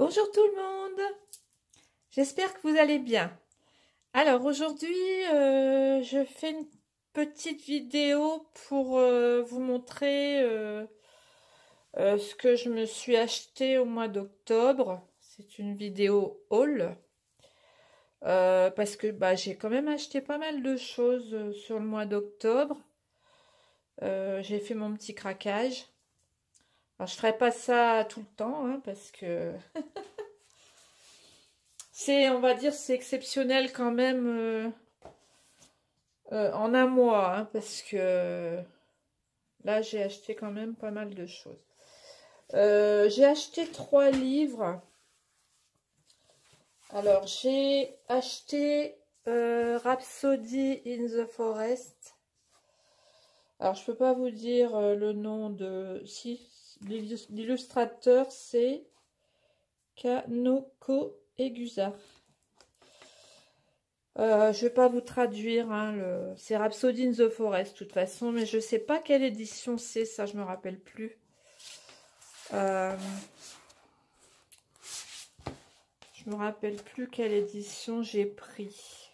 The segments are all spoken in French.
Bonjour tout le monde, j'espère que vous allez bien. Alors aujourd'hui, je fais une petite vidéo pour vous montrer ce que je me suis acheté au mois d'octobre. C'est une vidéo haul parce que j'ai quand même acheté pas mal de choses sur le mois d'octobre. J'ai fait mon petit craquage. Alors je ferai pas ça tout le temps hein, parce que on va dire, c'est exceptionnel quand même en un mois, hein, parce que là, j'ai acheté quand même pas mal de choses. J'ai acheté 3 livres. Alors, j'ai acheté Rhapsody in the Forest. Alors, je peux pas vous dire le nom de... Si, l'illustrateur, c'est Kanoko Egusa. Je vais pas vous traduire, hein, c'est Rhapsody in the Forest de toute façon, mais je sais pas quelle édition c'est, ça je me rappelle plus. Je me rappelle plus quelle édition j'ai pris.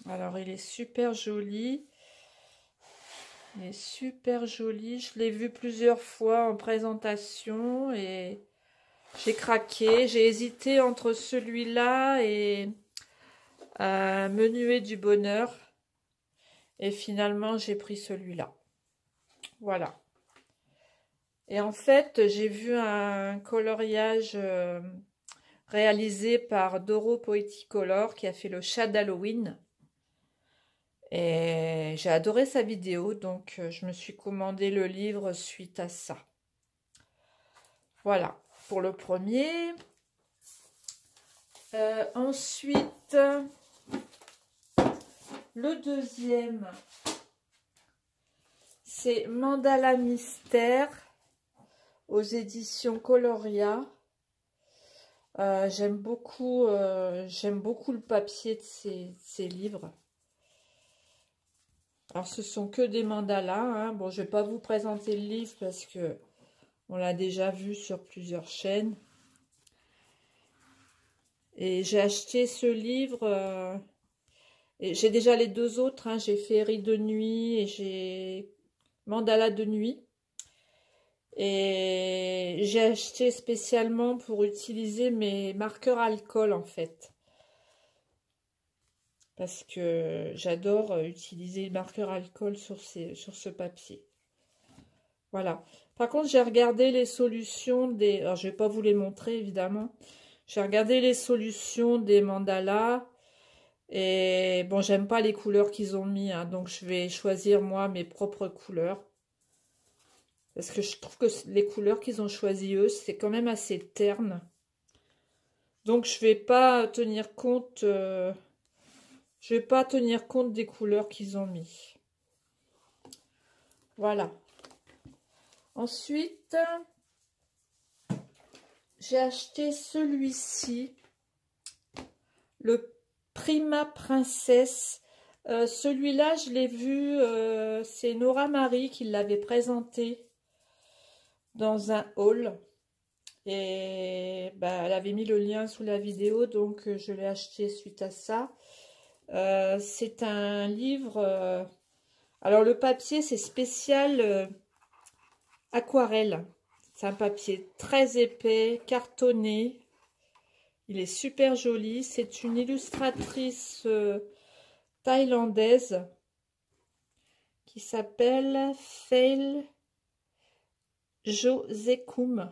Alors il est super joli. Il est super joli. Je l'ai vu plusieurs fois en présentation et j'ai craqué. J'ai hésité entre celui-là et Menuet du bonheur. Et finalement, j'ai pris celui-là. Voilà. Et en fait, j'ai vu un coloriage réalisé par Doro Poeticolor qui a fait le chat d'Halloween. Et j'ai adoré sa vidéo, donc je me suis commandé le livre suite à ça. Voilà, pour le premier. Ensuite, le deuxième, c'est Mandala Mystère aux éditions Coloria. J'aime beaucoup le papier de ces livres. Alors ce sont que des mandalas, hein. Bon, je vais pas vous présenter le livre parce que on l'a déjà vu sur plusieurs chaînes. Et j'ai acheté ce livre, et j'ai déjà les deux autres, hein. J'ai Féerie de nuit et j'ai Mandala de nuit. Et j'ai acheté spécialement pour utiliser mes marqueurs alcool en fait. Parce que j'adore utiliser les marqueurs alcool sur ce papier. Voilà. Par contre, j'ai regardé les solutions des... Alors, je vais pas vous les montrer, évidemment. J'ai regardé les solutions des mandalas. Et bon, j'aime pas les couleurs qu'ils ont mis, hein, donc je vais choisir, moi, mes propres couleurs. Parce que je trouve que les couleurs qu'ils ont choisies, eux, c'est quand même assez terne. Donc, je vais pas tenir compte... je vais pas tenir compte des couleurs qu'ils ont mis. Voilà. Ensuite, j'ai acheté celui-ci. Le Prima Princesse. Celui-là, je l'ai vu. C'est Nora Marie qui l'avait présenté dans un haul. Et elle avait mis le lien sous la vidéo. Donc, je l'ai acheté suite à ça. C'est un livre... alors, le papier, c'est spécial aquarelle. C'est un papier très épais, cartonné. Il est super joli. C'est une illustratrice thaïlandaise qui s'appelle Fail Josekum.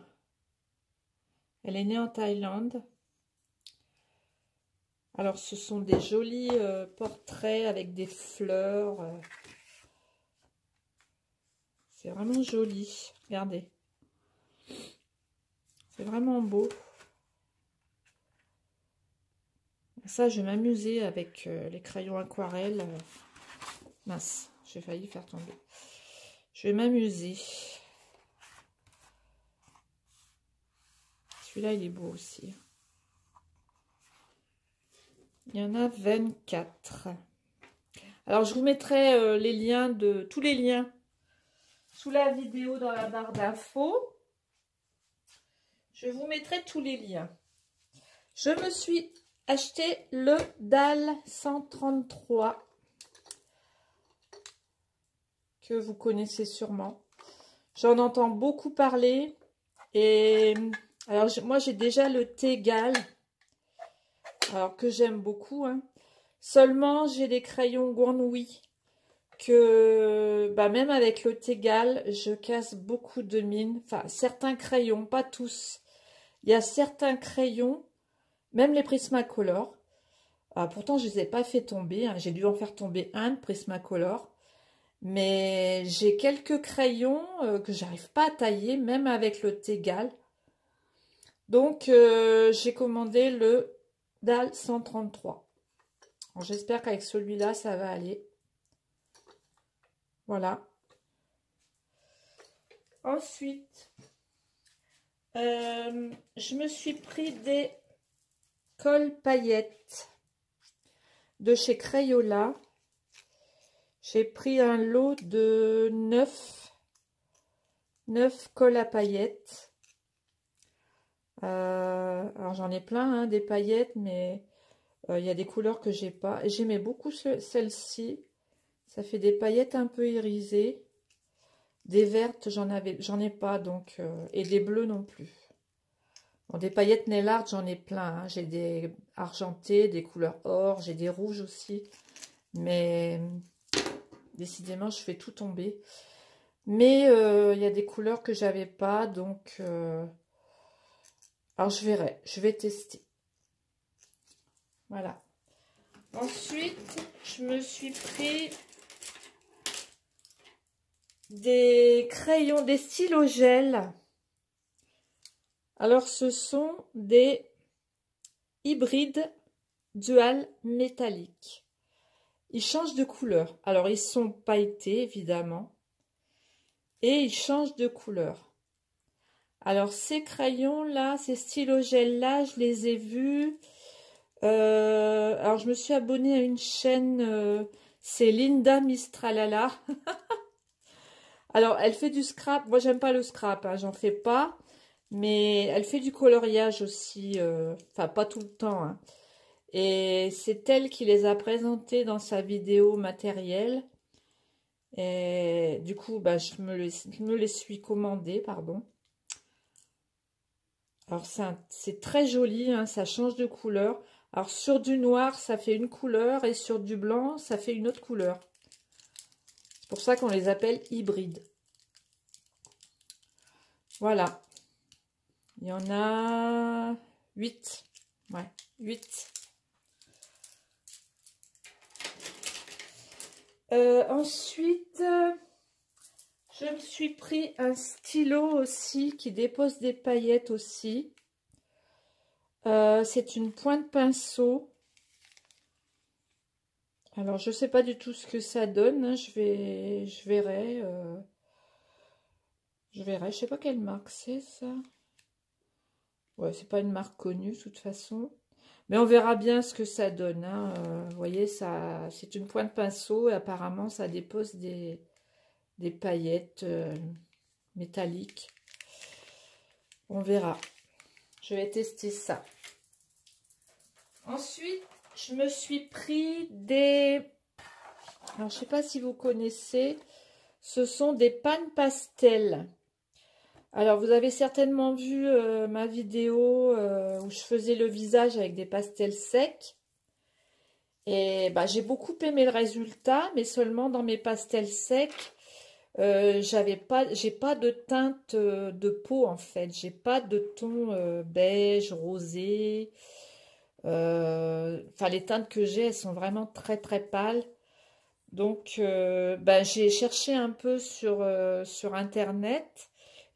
Elle est née en Thaïlande. Alors, ce sont des jolis portraits avec des fleurs. C'est vraiment joli. Regardez. C'est vraiment beau. Ça, je vais m'amuser avec les crayons aquarelles. Mince, j'ai failli faire tomber. Je vais m'amuser. Celui-là, il est beau aussi. Il y en a 24. Alors, je vous mettrai les liens tous les liens sous la vidéo dans la barre d'infos. Je vous mettrai tous les liens. Je me suis acheté le DAL 133 que vous connaissez sûrement. J'en entends beaucoup parler. Et alors moi j'ai déjà le Tegal, alors que j'aime beaucoup, hein. Seulement j'ai des crayons Gwanwi que même avec le Tegal je casse beaucoup de mine. Enfin certains crayons, pas tous. Il y a certains crayons, même les Prismacolor. Pourtant je les ai pas fait tomber, hein. J'ai dû en faire tomber un de Prismacolor. Mais j'ai quelques crayons que j'arrive pas à tailler, même avec le Tegal. Donc, j'ai commandé le DAL 133. J'espère qu'avec celui-là, ça va aller. Voilà. Ensuite, je me suis pris des cols paillettes de chez Crayola. J'ai pris un lot de 9 cols à paillettes. Alors j'en ai plein, hein, des paillettes, mais il y a des couleurs que j'ai pas. J'aimais beaucoup celle-ci. Ça fait des paillettes un peu irisées. Des vertes, j'en ai pas, donc et des bleus non plus. Bon, des paillettes nail art, j'en ai plein, hein. J'ai des argentés, des couleurs or, j'ai des rouges aussi. Mais décidément, je fais tout tomber. Mais il y a des couleurs que j'avais pas, donc alors je verrai, je vais tester. Voilà. Ensuite, je me suis pris des crayons, des stylos gel. Alors, ce sont des hybrides dual métalliques. Ils changent de couleur. Alors, ils sont pailletés, évidemment. Et ils changent de couleur. Alors, ces crayons-là, ces stylos gel-là, je les ai vus. Alors, je me suis abonnée à une chaîne, c'est Linda Mistralala. Alors, elle fait du scrap. Moi, j'aime pas le scrap, hein, j'en fais pas. Mais elle fait du coloriage aussi. Enfin, pas tout le temps, hein. Et c'est elle qui les a présentés dans sa vidéo matérielle. Et du coup, je me les suis commandés, pardon. Alors, c'est très joli, hein, ça change de couleur. Alors, sur du noir, ça fait une couleur, et sur du blanc, ça fait une autre couleur. C'est pour ça qu'on les appelle hybrides. Voilà. Il y en a 8. Ouais, 8. Ensuite, je me suis pris un stylo aussi qui dépose des paillettes aussi. C'est une pointe pinceau. Alors, je ne sais pas du tout ce que ça donne, hein. Je verrai. Je verrai. Je sais pas quelle marque c'est, ça. Ouais, c'est pas une marque connue, de toute façon. Mais on verra bien ce que ça donne, hein. Vous voyez, c'est une pointe pinceau et apparemment, ça dépose des paillettes métalliques. On verra. Je vais tester ça. Ensuite, je me suis pris des... Alors, je sais pas si vous connaissez. Ce sont des pannes pastel. Alors, vous avez certainement vu ma vidéo où je faisais le visage avec des pastels secs. Et j'ai beaucoup aimé le résultat, mais seulement dans mes pastels secs, j'ai pas de teinte de peau en fait. J'ai pas de ton beige, rosé. Enfin, les teintes que j'ai, elles sont vraiment très très pâles. Donc, j'ai cherché un peu sur Internet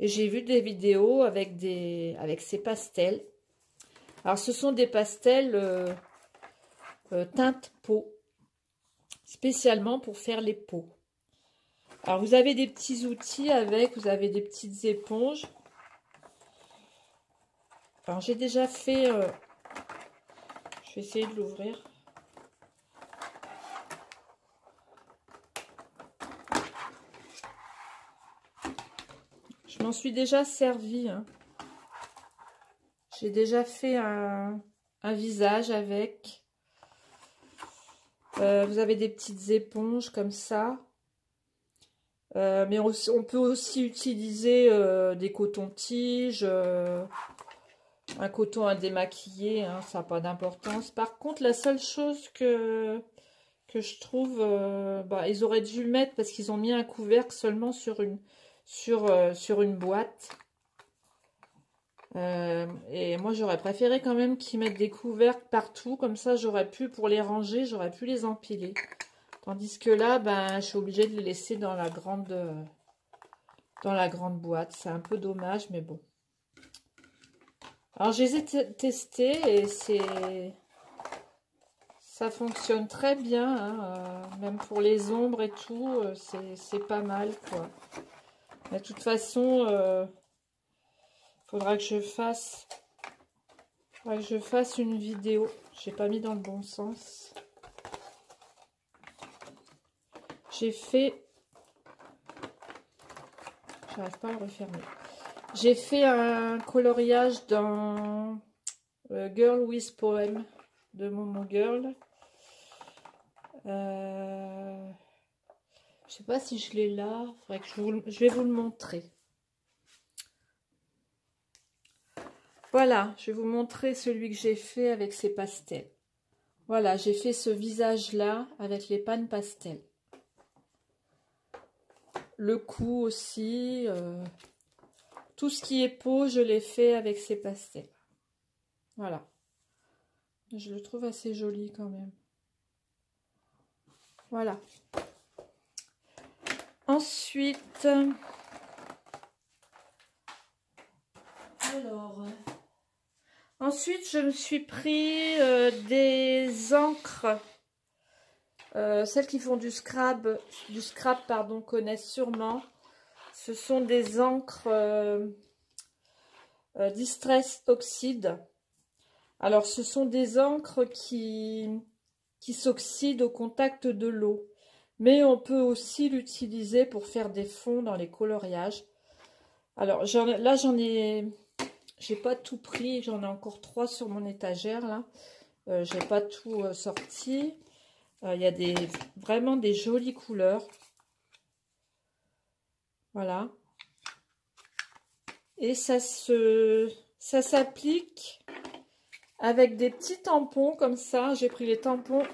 et j'ai vu des vidéos avec ces pastels. Alors, ce sont des pastels teinte peau, spécialement pour faire les peaux. Alors, vous avez des petits outils avec, vous avez des petites éponges. Alors, j'ai déjà fait... je vais essayer de l'ouvrir. Je m'en suis déjà servi, hein. J'ai déjà fait un visage avec. Vous avez des petites éponges comme ça. Mais on peut aussi utiliser des cotons-tiges, un coton à démaquiller, hein, ça n'a pas d'importance. Par contre, la seule chose que je trouve, ils auraient dû le mettre parce qu'ils ont mis un couvercle seulement sur une boîte. Et moi, j'aurais préféré quand même qu'ils mettent des couvercles partout, comme ça, j'aurais pu, pour les ranger, j'aurais pu les empiler. Tandis que là, je suis obligée de les laisser dans la grande boîte. C'est un peu dommage, mais bon. Alors, je les ai testés et ça fonctionne très bien, hein, même pour les ombres et tout, c'est pas mal, quoi. Mais de toute façon, faudra que je fasse une vidéo. J'ai pas mis dans le bon sens. J'ai fait... J'arrive pas à le refermer. J'ai fait un coloriage dans Girl with Poem de Momo Girl. Je sais pas si je l'ai là. Faudrait que je vais vous le montrer. Voilà, je vais vous montrer celui que j'ai fait avec ces pastels. Voilà, j'ai fait ce visage-là avec les pannes pastel. Le cou aussi. Tout ce qui est peau, je l'ai fait avec ces pastels. Voilà. Je le trouve assez joli quand même. Voilà. Ensuite... Ensuite, je me suis pris des encres. Celles qui font du scrap, pardon, connaissent sûrement. Ce sont des encres Distress Oxide. Alors, ce sont des encres qui s'oxydent au contact de l'eau. Mais on peut aussi l'utiliser pour faire des fonds dans les coloriages. Alors, là, j'en ai... J'ai pas tout pris, j'en ai encore 3 sur mon étagère là. J'ai pas tout sorti. Il y a vraiment des jolies couleurs. Voilà. Et ça s'applique avec des petits tampons comme ça. J'ai pris les tampons.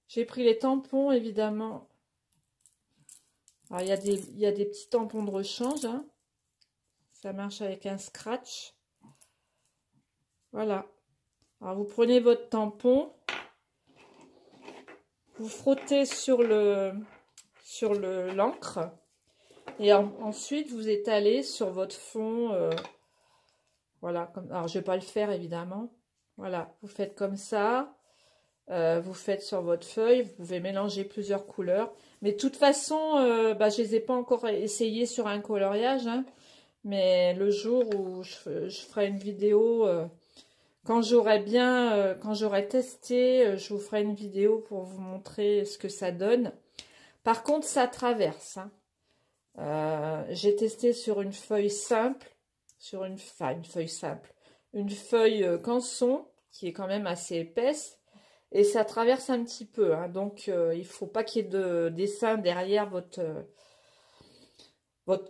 J'ai pris les tampons évidemment. Alors, il y a des petits tampons de rechange, hein. Ça marche avec un scratch. Voilà. Alors, vous prenez votre tampon. Vous frottez sur l'encre. Et ensuite, vous étalez sur votre fond. Voilà. Alors, je ne vais pas le faire, évidemment. Voilà. Vous faites comme ça. Vous faites sur votre feuille. Vous pouvez mélanger plusieurs couleurs. Mais de toute façon, je ne les ai pas encore essayées sur un coloriage, hein. Mais le jour où je ferai une vidéo, quand j'aurai testé, je vous ferai une vidéo pour vous montrer ce que ça donne. Par contre, ça traverse, hein. J'ai testé sur une feuille simple, une feuille canson qui est quand même assez épaisse, et ça traverse un petit peu, hein. Donc il ne faut pas qu'il y ait de dessin derrière votre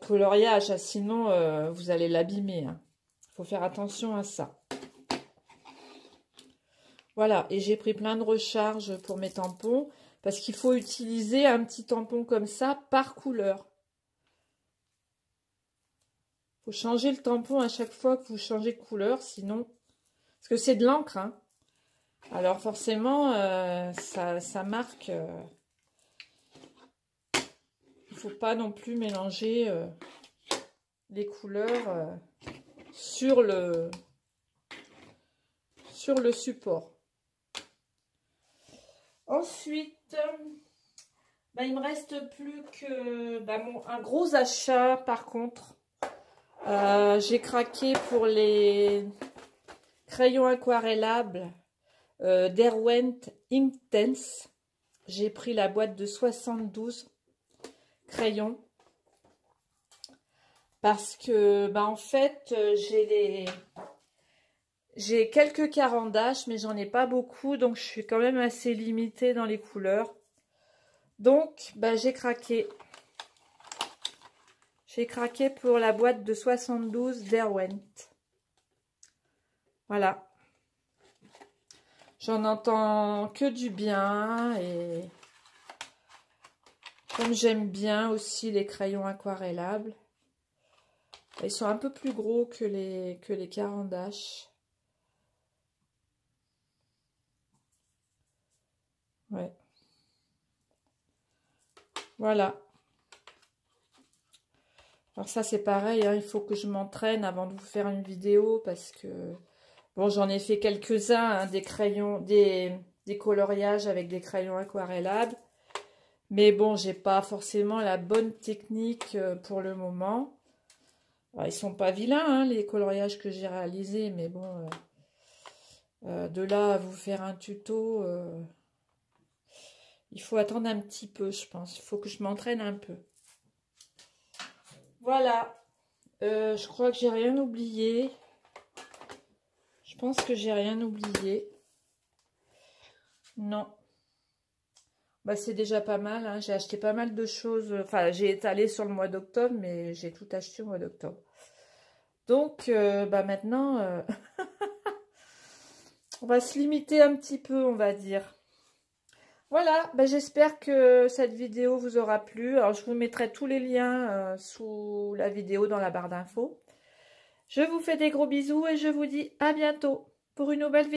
coloriage, sinon vous allez l'abîmer, hein. Il faut faire attention à ça. Voilà, et j'ai pris plein de recharges pour mes tampons, parce qu'il faut utiliser un petit tampon comme ça par couleur. Il faut changer le tampon à chaque fois que vous changez de couleur, sinon... Parce que c'est de l'encre, hein. Alors forcément, ça marque... Il ne faut pas non plus mélanger les couleurs sur le support. Ensuite, il me reste plus que un gros achat par contre. J'ai craqué pour les crayons aquarellables Derwent Inktense. J'ai pris la boîte de 72 crayons. Parce que, bah, en fait, j'ai quelques carandaches, mais j'en ai pas beaucoup, donc je suis quand même assez limitée dans les couleurs. Donc, bah, j'ai craqué. J'ai craqué pour la boîte de 72 Derwent. Voilà. J'en entends que du bien et comme j'aime bien aussi les crayons aquarellables, ils sont un peu plus gros que les carandaches. Ouais. Voilà. Alors ça c'est pareil, hein, il faut que je m'entraîne avant de vous faire une vidéo parce que bon, j'en ai fait quelques-uns, hein, des crayons, des coloriages avec des crayons aquarellables. Mais bon, j'ai pas forcément la bonne technique pour le moment. Alors, ils sont pas vilains, hein, les coloriages que j'ai réalisés, mais bon, de là à vous faire un tuto, il faut attendre un petit peu, je pense. Il faut que je m'entraîne un peu. Voilà. Je crois que j'ai rien oublié. Je pense que j'ai rien oublié. Non. Bah, c'est déjà pas mal, hein. J'ai acheté pas mal de choses. Enfin, j'ai étalé sur le mois d'octobre, mais j'ai tout acheté au mois d'octobre. Donc, bah maintenant, on va se limiter un petit peu, on va dire. Voilà, bah j'espère que cette vidéo vous aura plu. Alors, je vous mettrai tous les liens sous la vidéo dans la barre d'infos. Je vous fais des gros bisous et je vous dis à bientôt pour une nouvelle vidéo.